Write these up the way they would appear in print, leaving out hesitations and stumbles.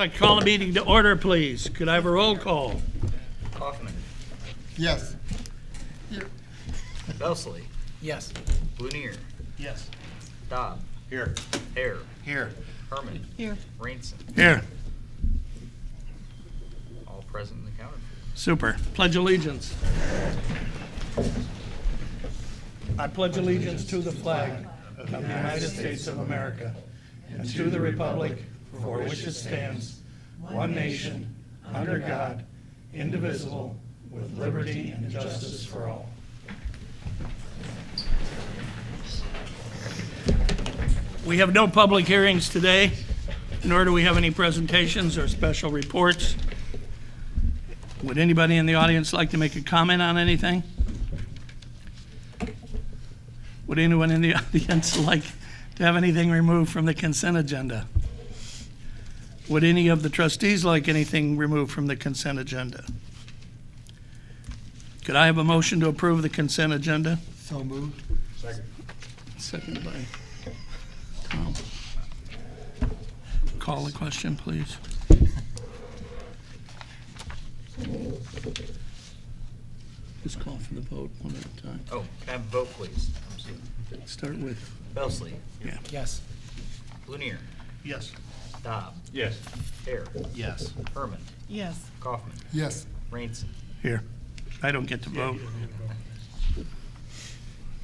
like to call the meeting to order, please. Could I have a roll call? Kaufman. Yes. Belsley. Yes. Blunier. Yes. Dobb. Here. Hare. Here. Herman. Here. Rainson. Here. All present and accounted for. Super. Pledge allegiance. I pledge allegiance to the flag of the United States of America and to the republic for which it stands, one nation, under God, indivisible, with liberty and justice for all. We have no public hearings today, nor do we have any presentations or special reports. Would anybody in the audience like to make a comment on anything? Would anyone in the audience like to have anything removed from the consent agenda? Would any of the trustees like anything removed from the consent agenda? Could I have a motion to approve the consent agenda? So moved. Second. Seconded by Tom. Call the question, please. Just call for the vote one at a time. Oh, can I have a vote, please? Start with, Belsley. yeah. Yes. Blunier. Yes. Dobb. Yes. Hare. Yes. Herman. Yes. Kaufman. Yes. Rainson. Here. I don't get to vote.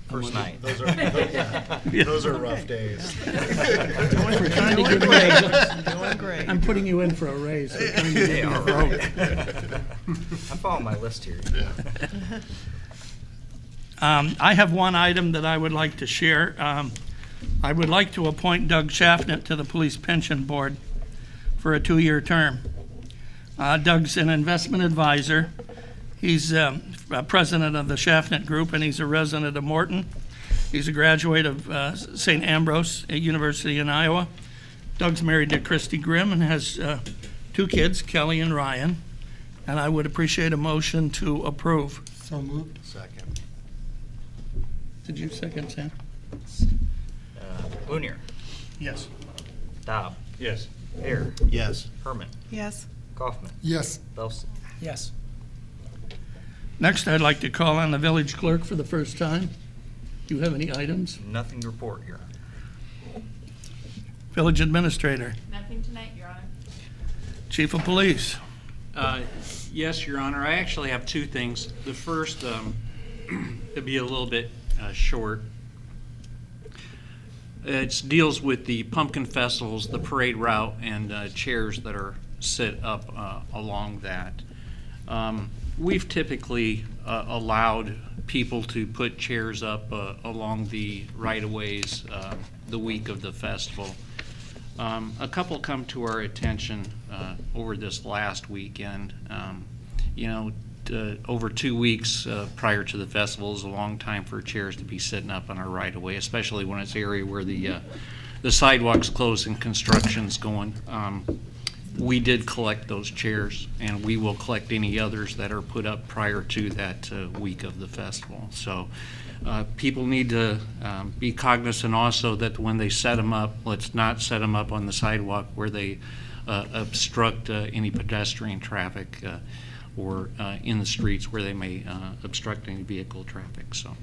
First night. Those are rough days. We're trying to give you a, Doing great. I'm putting you in for a raise. We're trying to give Hey, you a all vote. right. I'm following my list here. I have one item that I would like to share. I would like to appoint Doug Schaffnet to the Police Pension Board for a 2-year term. Doug's an investment advisor. He's president of the Schaffnet Group, and he's a resident of Morton. He's a graduate of St. Ambrose University in Iowa. Doug's married to Christy Grimm and has 2 kids, Kelly and Ryan. And I would appreciate a motion to approve. So moved. Second. Did you second, Sam? Blunier. Yes. Dobb. Yes. Hare. Yes. Herman. Yes. Kaufman. Yes. Belsley. Yes. Next, I'd like to call on the village clerk for the first time. Do you have any items? Nothing to report, Your Honor. Village administrator, Nothing tonight, Your Honor. chief of police. Yes, Your Honor. I actually have 2 things. The first, it'll be a little bit short. It deals with the pumpkin festivals, the parade route, and chairs that are set up along that. We've typically allowed people to put chairs up along the right-of-ways the week of the festival. A couple come to our attention over this last weekend. Over 2 weeks prior to the festival is a long time for chairs to be sitting up on our right-of-way, especially when it's an area where the sidewalk's closed and construction's going. We did collect those chairs, and we will collect any others that are put up prior to that week of the festival. So people need to be cognizant also that when they set them up, let's not set them up on the sidewalk where they obstruct any pedestrian traffic or in the streets where they may obstruct any vehicle traffic. So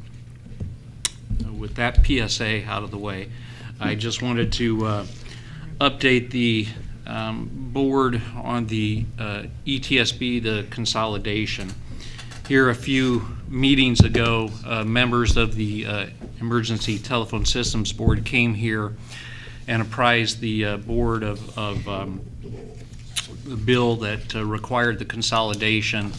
with that PSA out of the way, I just wanted to update the board on the ETSB, the consolidation. Here a few meetings ago, members of the Emergency Telephone Systems Board came here and apprised the board of the bill that required the consolidation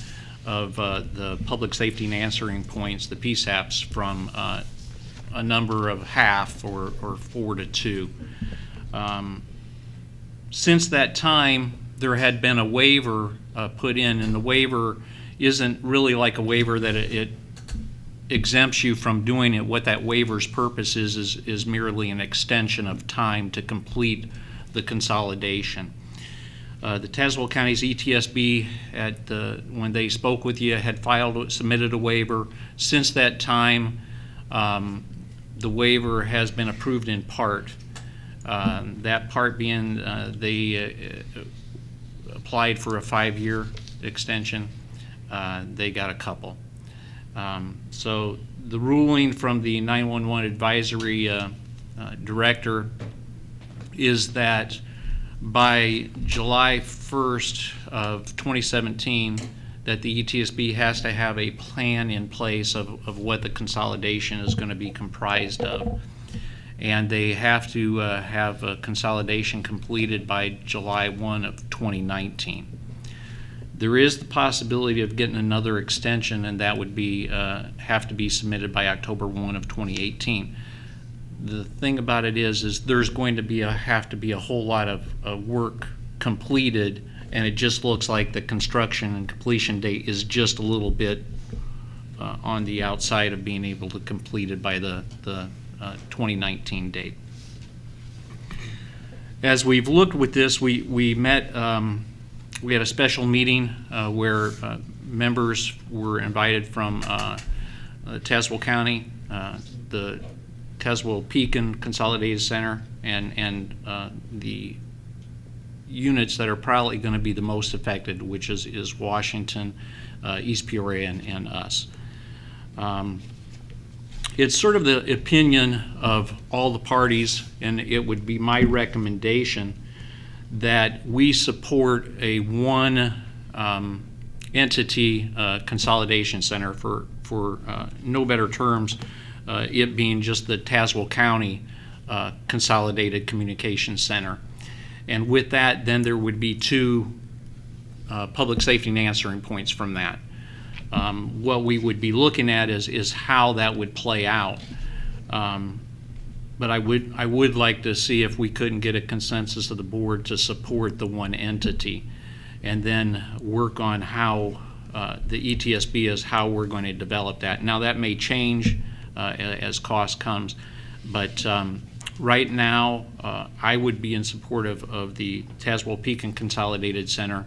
of the public safety and answering points, the PSAPs, from a number of half or 4 to 2. Since that time, there had been a waiver put in, and the waiver isn't really like a waiver that it exempts you from doing it. What that waiver's purpose is merely an extension of time to complete the consolidation. The Tazewell County's ETSB, when they spoke with you, had submitted a waiver. Since that time, the waiver has been approved in part. That part being they applied for a 5-year extension. They got a couple. So the ruling from the 911 advisory director is that by July 1st of 2017, that the ETSB has to have a plan in place of what the consolidation is going to be comprised of. And they have to have a consolidation completed by July 1 of 2019. There is the possibility of getting another extension, and that would be have to be submitted by October 1 of 2018. The thing about it is there's going to have to be a whole lot of work completed, and it just looks like the construction and completion date is just a little bit on the outside of being able to complete it by the 2019 date. As we've looked with this, we met. We had a special meeting where members were invited from Tazewell County, the Tazewell-Pekin Consolidated Center, and the units that are probably going to be the most affected, which is Washington, East Peoria, and us. It's sort of the opinion of all the parties, and it would be my recommendation that we support a one entity consolidation center for no better terms, it being just the Tazewell County Consolidated Communications Center. And with that, then there would be two public safety and answering points from that. What we would be looking at is how that would play out. But I would like to see if we couldn't get a consensus of the board to support the one entity, and then work on how the ETSB is how we're going to develop that. Now that may change as cost comes, but right now I would be in support of the Tazewell-Pekin Consolidated Center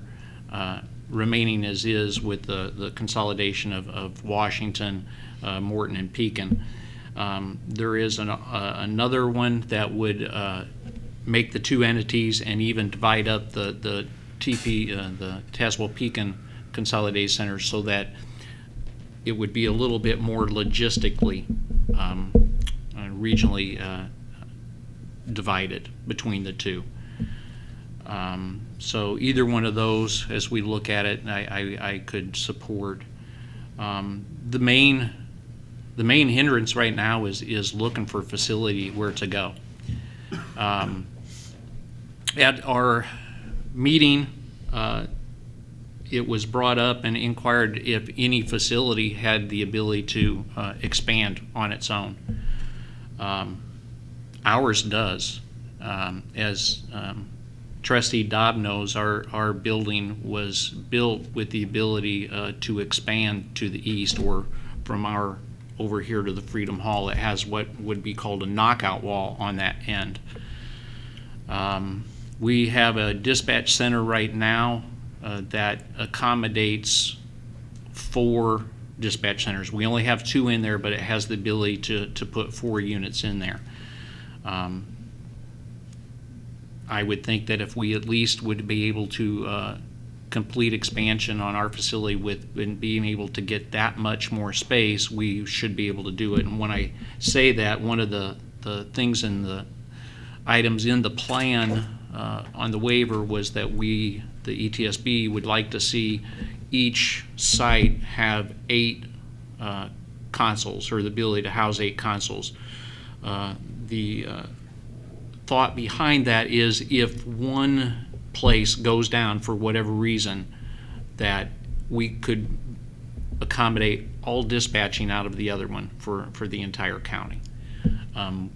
remaining as is with the consolidation of Washington, Morton, and Pekin. There is another one that would make the two entities and even divide up the Tazewell-Pekin Consolidated Center so that it would be a little bit more logistically regionally divided between the two. So either one of those, as we look at it, I could support. The main hindrance right now is looking for a facility where to go. At our meeting, it was brought up and inquired if any facility had the ability to expand on its own. Ours does. As Trustee Dobb knows, our building was built with the ability to expand to the east, or from our over here to the Freedom Hall. It has what would be called a knockout wall on that end. We have a dispatch center right now that accommodates 4 dispatch centers. We only have 2 in there, but it has the ability to put 4 units in there. I would think that if we at least would be able to complete expansion on our facility and being able to get that much more space, we should be able to do it. And when I say that, one of the things in the items in the plan on the waiver was that we, the ETSB, would like to see each site have 8 consoles, or the ability to house 8 consoles. The thought behind that is if one place goes down for whatever reason, that we could accommodate all dispatching out of the other one for the entire county.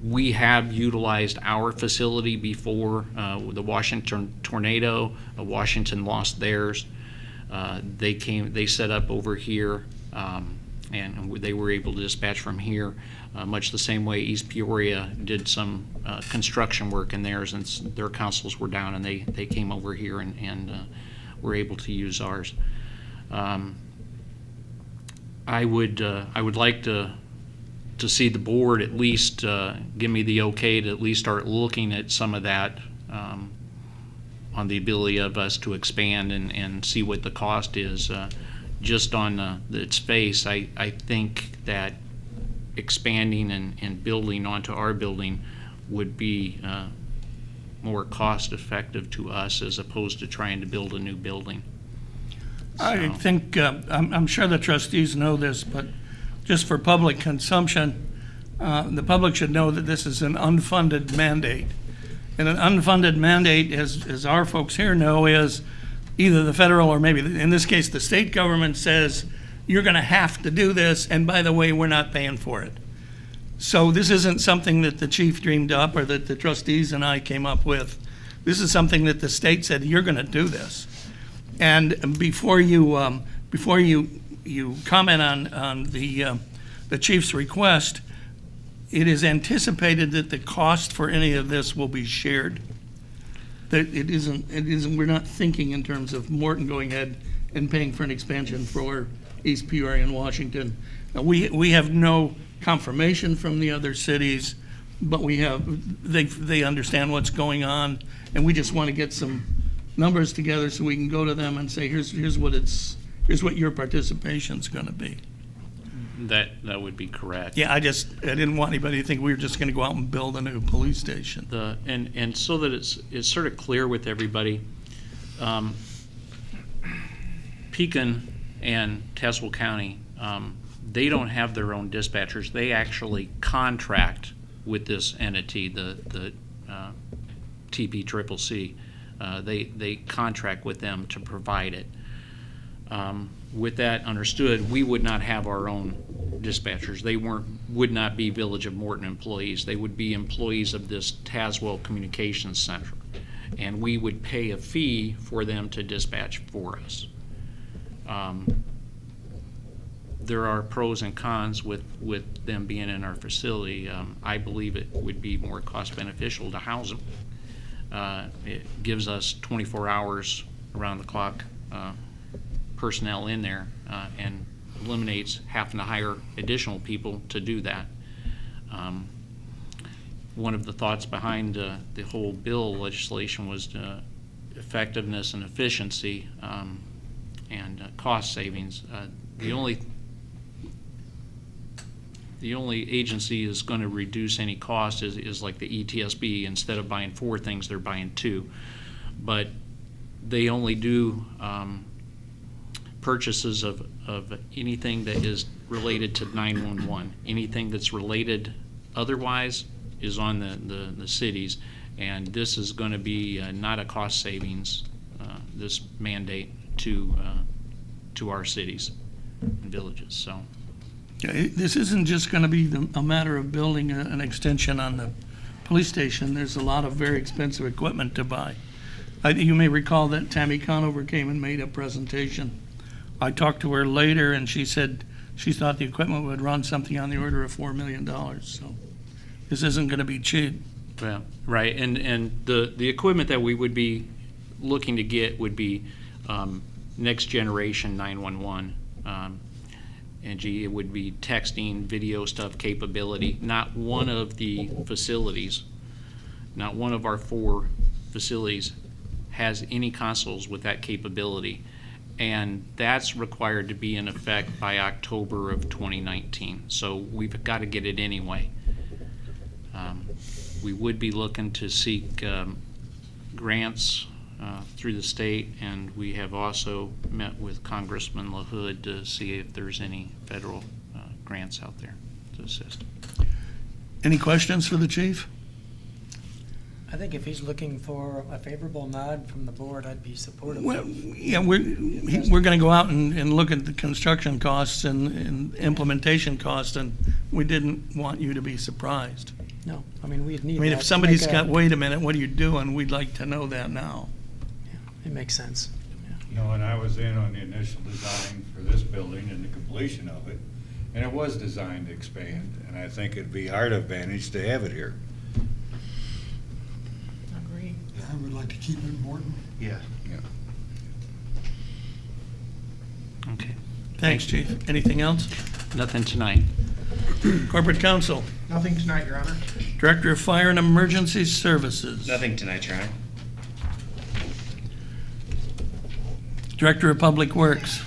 We have utilized our facility before. The Washington tornado, Washington lost theirs. They set up over here, and they were able to dispatch from here. Much the same way East Peoria did some construction work in theirs, and their consoles were down, and they came over here and were able to use ours. I would like to see the board at least give me the okay to at least start looking at some of that the ability of us to expand and see what the cost is. Just on its face, I think that expanding and building onto our building would be more cost effective to us as opposed to trying to build a new building. I So- think, I'm sure the trustees know this, but just for public consumption, the public should know that this is an unfunded mandate. And an unfunded mandate, as our folks here know, is either the federal or maybe, in this case, the state government says, you're going to have to do this, and by the way, we're not paying for it. So this isn't something that the chief dreamed up or that the trustees and I came up with. This is something that the state said, you're going to do this. And before you comment on the chief's request, it is anticipated that the cost for any of this will be shared. That it isn't, we're not thinking in terms of Morton going ahead and paying for an expansion for East Peoria and Washington. We have no confirmation from the other cities, but they understand what's going on, and we just want to get some numbers together so we can go to them and say, here's what your participation's going to be. That would be correct. Yeah, I didn't want anybody to think we were just going to go out and build a new police station. And so that it's sort of clear with everybody, Pekin and Tazewell County, they don't have their own dispatchers. They actually contract with this entity, the TPCCC. They contract with them to provide it. With that understood, we would not have our own dispatchers. They would not be Village of Morton employees. They would be employees of this Tazewell Communications Center, and we would pay a fee for them to dispatch for us. There are pros and cons with them being in our facility. I believe it would be more cost beneficial to house them. It gives us 24 hours around the clock personnel in there and eliminates having to hire additional people to do that. One of the thoughts behind the whole bill legislation was effectiveness and efficiency and cost savings. The only agency is going to reduce any cost is like the ETSB. Instead of buying 4 things, they're buying 2. But they only do purchases of anything that is related to 911. Anything that's related otherwise is on the cities, and this is going to be not a cost savings, this mandate to our cities and villages. So This isn't just going to be a matter of building an extension on the police station. There's a lot of very expensive equipment to buy. You may recall that Tammy Conover came and made a presentation. I talked to her later, and she said she thought the equipment would run something on the order of $4 million. So this isn't going to be cheap. yeah, right. And the equipment that we would be looking to get would be next generation 911. And it would be texting, video stuff capability. Not one of the facilities, not one of our 4 facilities has any consoles with that capability. And that's required to be in effect by October of 2019. So we've got to get it anyway. We would be looking to seek grants through the state, and we have also met with Congressman LaHood to see if there's any federal grants out there to assist. Any questions for the chief? I think if he's looking for a favorable nod from the board, I'd be supportive. Well, yeah, we're going to go out and look at the construction costs and implementation costs, and we didn't want you to be surprised. No, I mean, we'd need I mean, that if to somebody's make got, wait a minute, what are you doing? We'd like to know that now. It makes sense. You know, and I was in on the initial design for this building and the completion of it, and it was designed to expand, and I think it'd be our advantage to have it here. Agree. I would like to keep it Morton. Yeah. Okay. Thanks, chief. Anything else? Nothing tonight. Corporate counsel, Nothing tonight, Your Honor. director of fire and emergency services. Nothing tonight, Your Honor. Director of Public Works.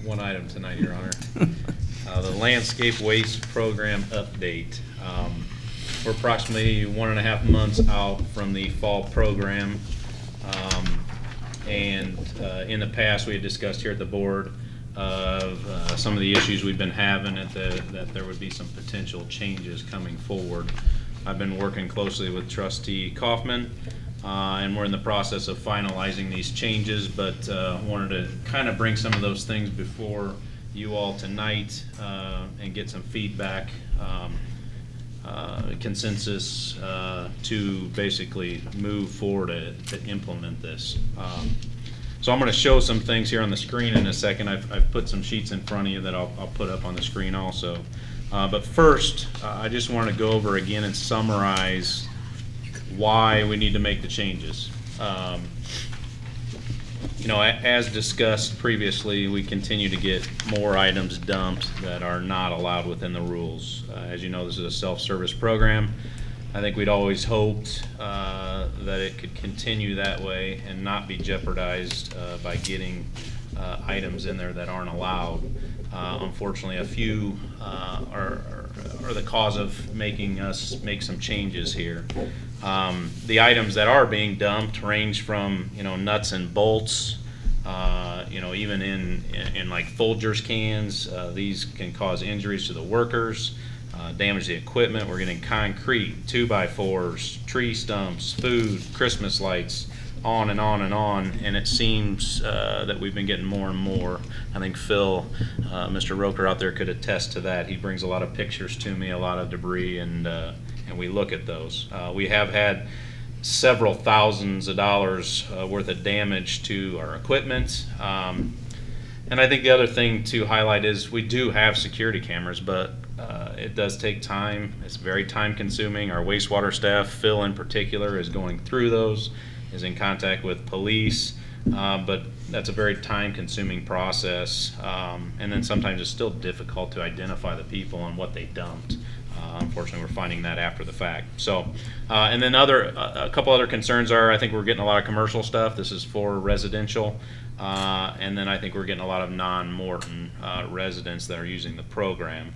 One item tonight, Your Honor. The landscape waste program update. We're approximately 1.5 months out from the fall program. And in the past, we had discussed here at the board of some of the issues we've been having, that there would be some potential changes coming forward. I've been working closely with Trustee Kaufman, and we're in the process of finalizing these changes, but wanted to kind of bring some of those things before you all tonight and get some feedback, consensus to basically move forward to implement this. So I'm going to show some things here on the screen in a second. I've put some sheets in front of you that I'll put up on the screen also. But first, I just want to go over again and summarize why we need to make the changes. You know, as discussed previously, we continue to get more items dumped that are not allowed within the rules. As you know, this is a self-service program. I think we'd always hoped that it could continue that way and not be jeopardized by getting items in there that aren't allowed. Unfortunately, a few are the cause of making us make some changes here. The items that are being dumped range from, you know, nuts and bolts, you know, even in like Folgers cans. These can cause injuries to the workers, damage the equipment. We're getting concrete, 2x4s, tree stumps, food, Christmas lights, on and on and on, and it seems that we've been getting more and more. I think Phil, Mr. Roker out there could attest to that. He brings a lot of pictures to me, a lot of debris, and we look at those. We have had several thousands of dollars worth of damage to our equipment. And I think the other thing to highlight is we do have security cameras, but it does take time. It's very time consuming. Our wastewater staff, Phil in particular, is going through those, is in contact with police, but that's a very time-consuming process, and then sometimes it's still difficult to identify the people and what they dumped. Unfortunately, we're finding that after the fact. So, and then a couple other concerns are, I think we're getting a lot of commercial stuff. This is for residential, and then I think we're getting a lot of non-Morton residents that are using the program.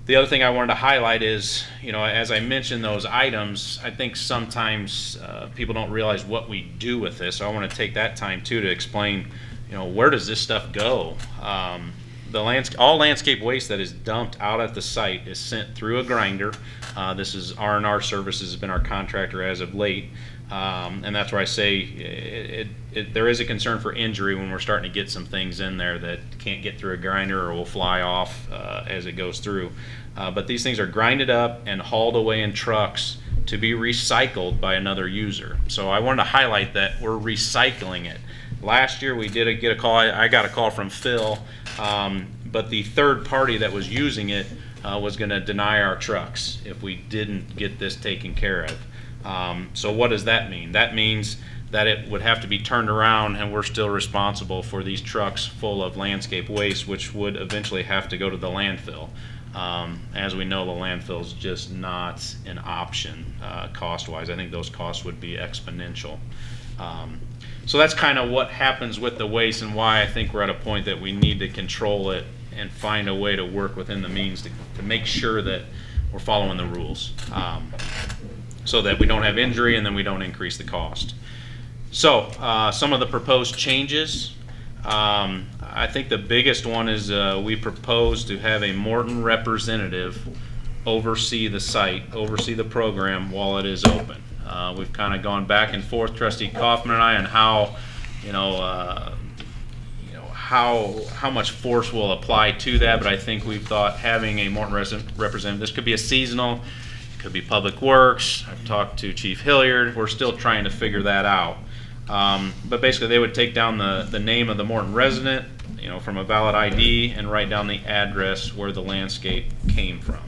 The other thing I wanted to highlight is, you know, as I mentioned those items, I think sometimes people don't realize what we do with this. So I want to take that time too to explain, you know, where does this stuff go? All landscape waste that is dumped out at the site is sent through a grinder. This is R&R Services, has been our contractor as of late. And that's where I say there is a concern for injury when we're starting to get some things in there that can't get through a grinder or will fly off as it goes through. But these things are grinded up and hauled away in trucks to be recycled by another user. So I wanted to highlight that we're recycling it. Last year we did get a call. I got a call from Phil, but the third party that was using it was going to deny our trucks if we didn't get this taken care of. So what does that mean? That means that it would have to be turned around and we're still responsible for these trucks full of landscape waste, which would eventually have to go to the landfill. As we know, the landfill is just not an option cost-wise. I think those costs would be exponential. So that's kind of what happens with the waste and why I think we're at a point that we need to control it and find a way to work within the means to make sure that we're following the rules. So that we don't have injury and then we don't increase the cost. So some of the proposed changes, I think the biggest one is we propose to have a Morton representative oversee the site, oversee the program while it is open. We've kind of gone back and forth, Trustee Kaufman and I, on how, how much force will apply to that, but I think we've thought having a Morton representative, this could be a seasonal, could be Public Works. I've talked to Chief Hilliard. We're still trying to figure that out. But basically they would take down the name of the Morton resident, from a valid ID, and write down the address where the landscape came from.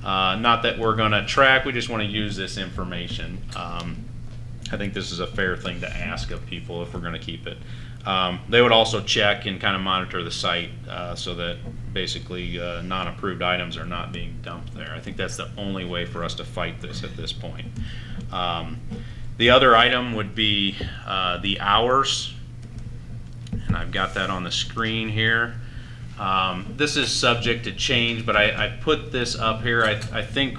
Not that we're going to track, we just want to use this information. I think this is a fair thing to ask of people if we're going to keep it. They would also check and kind of monitor the site so that basically non-approved items are not being dumped there. I think that's the only way for us to fight this at this point. The other item would be the hours. and I've got that on the screen here. This is subject to change, but I put this up here. I think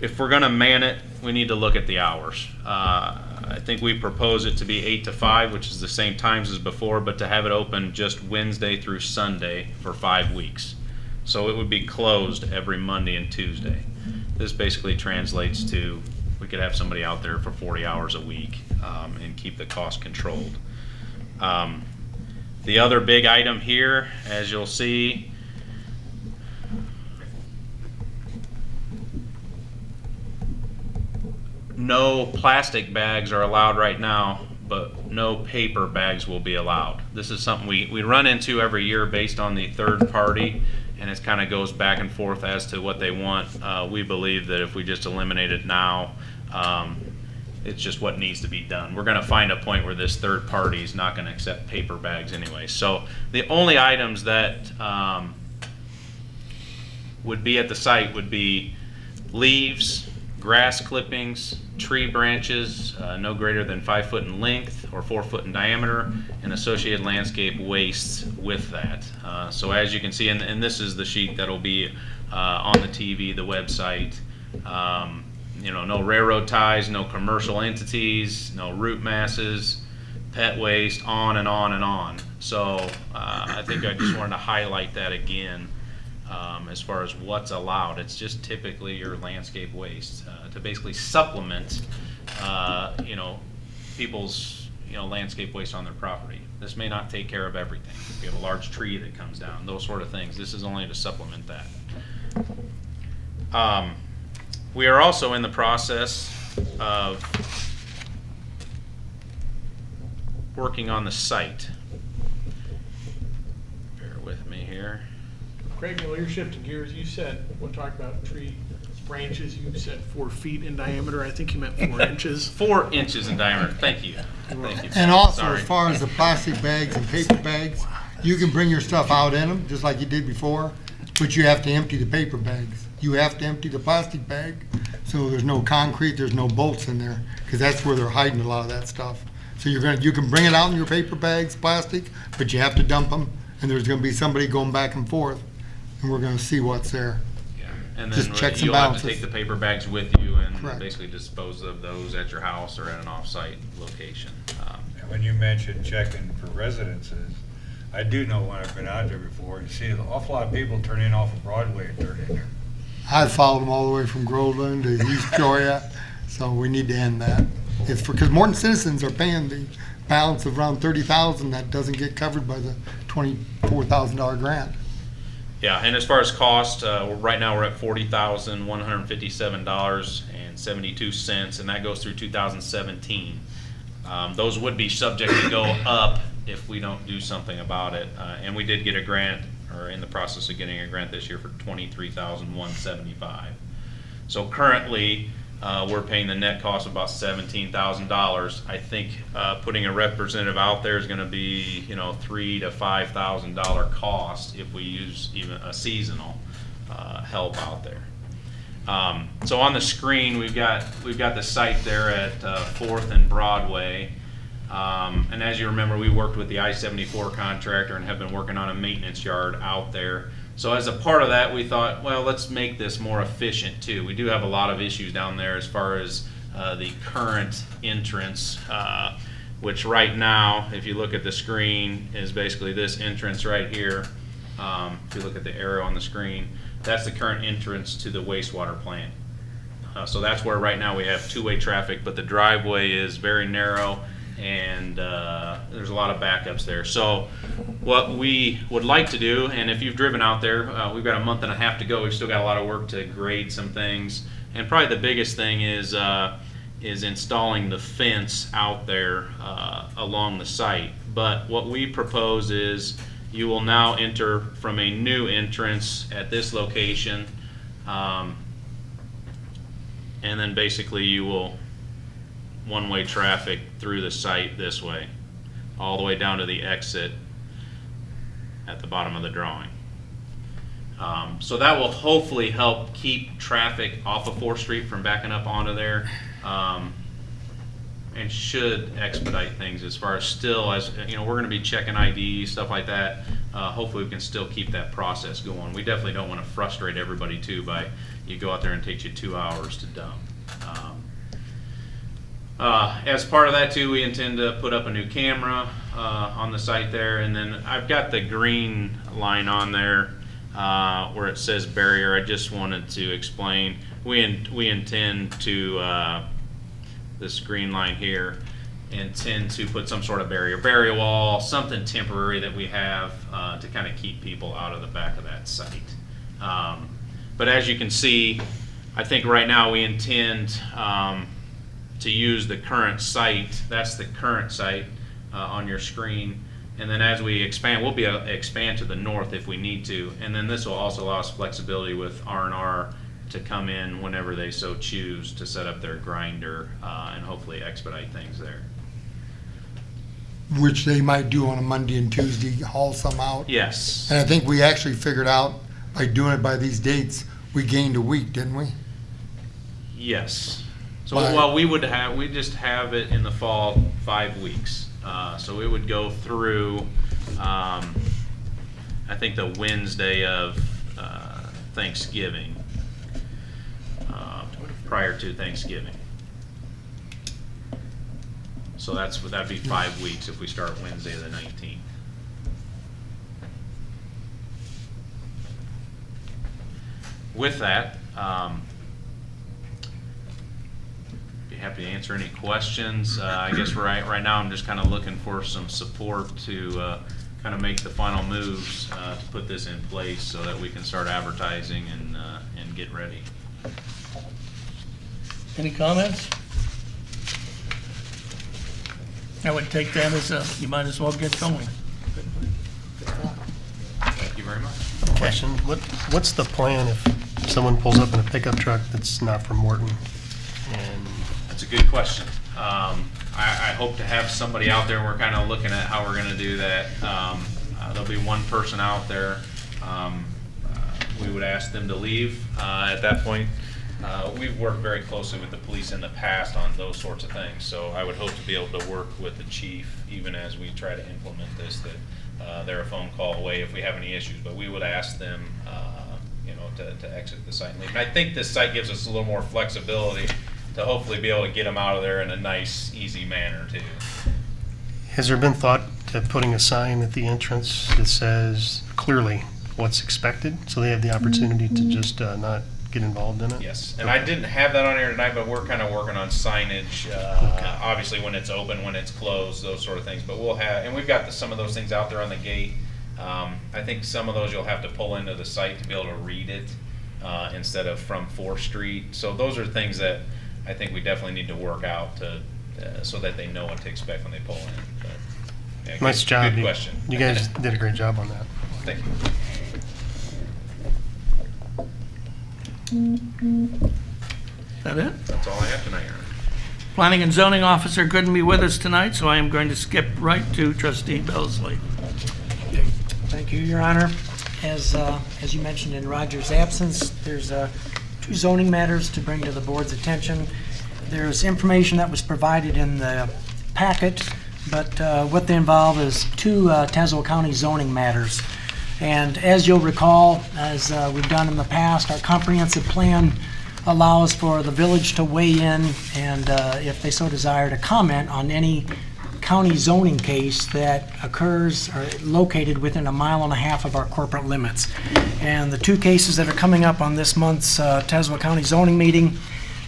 if we're gonna man it, we need to look at the hours. I think we propose it to be 8 to 5, which is the same times as before, but to have it open just Wednesday through Sunday for 5 weeks. So it would be closed every Monday and Tuesday. This basically translates to, we could have somebody out there for 40 hours a week and keep the cost controlled. The other big item here, as you'll see, no plastic bags are allowed right now, but no paper bags will be allowed. This is something we run into every year based on the third party, and it kind of goes back and forth as to what they want. We believe that if we just eliminate it now, it's just what needs to be done. We're going to find a point where this third party is not going to accept paper bags anyway. So the only items that would be at the site would be leaves, grass clippings, tree branches, no greater than 5 foot in length or 4 foot in diameter, and associated landscape wastes with that. So as you can see, and this is the sheet that'll be on the TV, the website. You know, no railroad ties, no commercial entities, no root masses, pet waste, on and on and on. So I think I just wanted to highlight that again. As far as what's allowed, it's just typically your landscape waste to basically supplement, you know, people's, you know, landscape waste on their property. This may not take care of everything. If you have a large tree that comes down, those sort of things. This is only to supplement that. We are also in the process of working on the site. Bear with me here. Craig, while you're shifting gears, you said, we'll talk about tree branches, you said 4 feet in diameter. I think you meant 4 inches. 4 inches in diameter. Thank you. Thank you. And also, Sorry. as far as the plastic bags and paper bags, you can bring your stuff out in them, just like you did before, but you have to empty the paper bags. You have to empty the plastic bag, so there's no concrete, there's no bolts in there, because that's where they're hiding a lot of that stuff. So you can bring it out in your paper bags, plastic, but you have to dump them, and there's gonna be somebody going back and forth, and we're gonna see what's there. Yeah. And Just then checks and you'll have to balances. take the paper bags with you and Correct. basically dispose of those at your house or at an off-site location. And when you mentioned checking for residences, I do know when I've been out there before, you see an awful lot of people turn in off of Broadway and turn in there. I've followed them all the way from Groveland to East Peoria, so we need to end that. It's because Morton citizens are paying the balance of around $30,000 that doesn't get covered by the $24,000 grant. Yeah, and as far as cost, right now we're at $40,157.72, and that goes through 2017. Those would be subject to go up if we don't do something about it. And we did get a grant, or in the process of getting a grant this year for $23,175. So currently, we're paying the net cost of about $17,000. I think putting a representative out there is going to be, you know, $3,000 to $5,000 cost if we use even a seasonal help out there. So on the screen, we've got the site there at 4th and Broadway. And as you remember, we worked with the I-74 contractor and have been working on a maintenance yard out there. So as a part of that, we thought, well, let's make this more efficient too. We do have a lot of issues down there as far as the current entrance, which right now, if you look at the screen, is basically this entrance right here. If you look at the arrow on the screen, that's the current entrance to the wastewater plant. So that's where right now we have two-way traffic, but the driveway is very narrow and there's a lot of backups there. So what we would like to do, and if you've driven out there, we've got a month and a half to go. We've still got a lot of work to grade some things. And probably the biggest thing is installing the fence out there along the site. But what we propose is you will now enter from a new entrance at this location, and then basically you will one-way traffic through the site this way, all the way down to the exit at the bottom of the drawing. So that will hopefully help keep traffic off of 4th Street from backing up onto there. and should expedite things as far as still, as, you know, we're gonna be checking ID, stuff like that. Hopefully we can still keep that process going. We definitely don't wanna frustrate everybody too by, you go out there and it takes you 2 hours to dump. As part of that too, we intend to put up a new camera on the site there, and then I've got the green line on there where it says barrier. I just wanted to explain, we intend to, this green line here, intend to put some sort of barrier wall, something temporary that we have to kind of keep people out of the back of that site. But as you can see, I think right now we intend to use the current site. That's the current site on your screen. And then as we expand, we'll be able to expand to the north if we need to. And then this will also allow us flexibility with R&R to come in whenever they so choose to set up their grinder and hopefully expedite things there. Which they might do on a Monday and Tuesday, haul some out. Yes. And I think we actually figured out by doing it by these dates, we gained a week, didn't we? Yes. So By- while we just have it in the fall 5 weeks. So it would go through, I think the Wednesday of Thanksgiving, prior to Thanksgiving. So that'd be 5 weeks if we start Wednesday the 19th. With that, be happy to answer any questions. I guess right now I'm just kind of looking for some support to kind of make the final moves to put this in place so that we can start advertising and get ready. Any comments? I would take that as you might as well get going. Thank you very much. Question, what's the plan if someone pulls up in a pickup truck that's not from Morton? And That's a good question. I hope to have somebody out there, and we're kind of looking at how we're going to do that. There'll be one person out there. We would ask them to leave at that point. We've worked very closely with the police in the past on those sorts of things, so I would hope to be able to work with the chief, even as we try to implement this, that they're a phone call away if we have any issues. But we would ask them, to exit the site and leave. And I think this site gives us a little more flexibility to hopefully be able to get them out of there in a nice, easy manner too. has there been thought to putting a sign at the entrance that says clearly what's expected, so they have the opportunity to just not get involved in it? Yes, and I didn't have that on here tonight, but we're kind of working on signage, obviously when it's open, when it's closed, those sort of things. But we'll have, and we've got some of those things out there on the gate. I think some of those you'll have to pull into the site to be able to read it instead of from 4th Street. So those are things that I think we definitely need to work out to, so that they know what to expect when they pull in. But, yeah, Nice job. Good question. You guys did a great job on that. Thank you. Is that it? That's all I have tonight, Your Honor. Planning and zoning officer couldn't be with us tonight, so I am going to skip right to trustee Belsley. Thank you, Your Honor. As you mentioned in Roger's absence, there's 2 zoning matters to bring to the board's attention. There's information that was provided in the packet, but what they involve is 2 Tazewell County zoning matters. And as you'll recall, as we've done in the past, our comprehensive plan allows for the village to weigh in and, if they so desire, to comment on any county zoning case that occurs or located within 1.5 miles of our corporate limits. And the 2 cases that are coming up on this month's Tazewell County zoning meeting,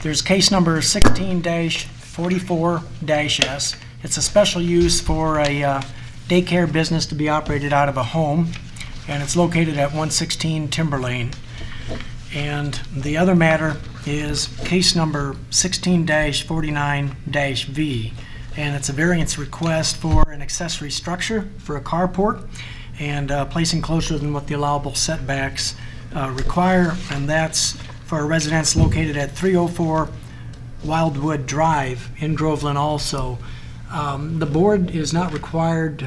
there's case number 16-44-S. It's a special use for a daycare business to be operated out of a home, and it's located at 116 Timber Lane. And the other matter is case number 16-49-V. And it's a variance request for an accessory structure for a carport and placing closer than what the allowable setbacks require, and that's for a residence located at 304 Wildwood Drive in Groveland also. The board is not required,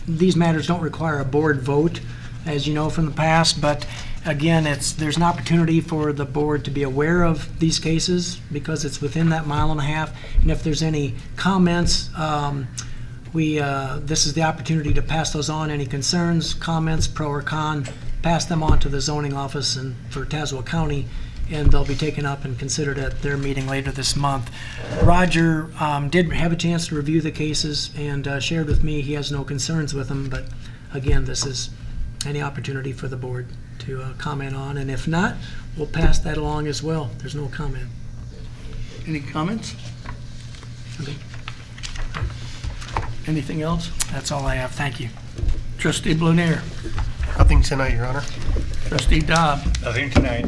these matters don't require a board vote. as you know from the past, but again, there's an opportunity for the board to be aware of these cases because it's within that mile and a half. And if there's any comments, this is the opportunity to pass those on. Any concerns, comments, pro or con, pass them on to the zoning office and for Tazewell County, and they'll be taken up and considered at their meeting later this month. Roger did have a chance to review the cases and shared with me he has no concerns with them, but again, this is any opportunity for the board to comment on, and if not, we'll pass that along as well. There's no comment. Any comments? Okay. Anything else? That's all I have. Thank you. Trustee Blunier, Nothing tonight, Your Honor. trustee Dobb, Nothing tonight.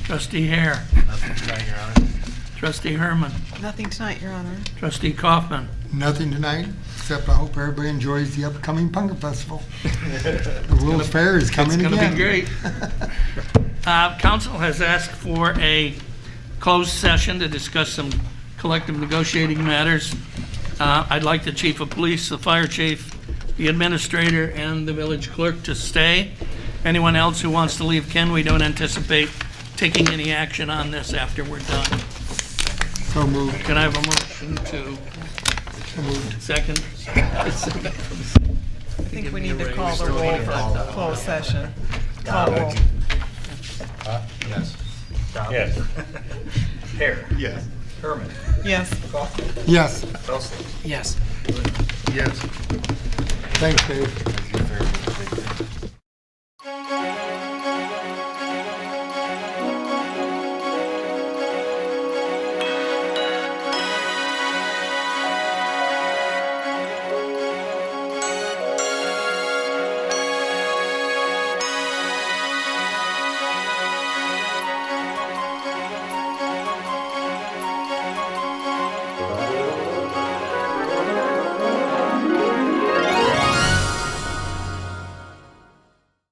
trustee Hare, Nothing tonight, Your Honor. trustee Herman, Nothing tonight, Your Honor. trustee Kaufman. Nothing tonight, except I hope everybody enjoys the upcoming Pumpkin Festival. The World's Fair is coming It's again. going to be great. Council has asked for a closed session to discuss some collective negotiating matters. I'd like the chief of police, the fire chief, the administrator, and the village clerk to stay. Anyone else who wants to leave can. We don't anticipate taking any action on this after we're done. So moved. Can I have a motion to second? I think we need to call the roll for closed session. Call the roll. Yes. Dobb. Yes. Hare. Yes. Herman. Yes. Kaufman. Yes, Belsley. Yes. Yes. thanks, Dave.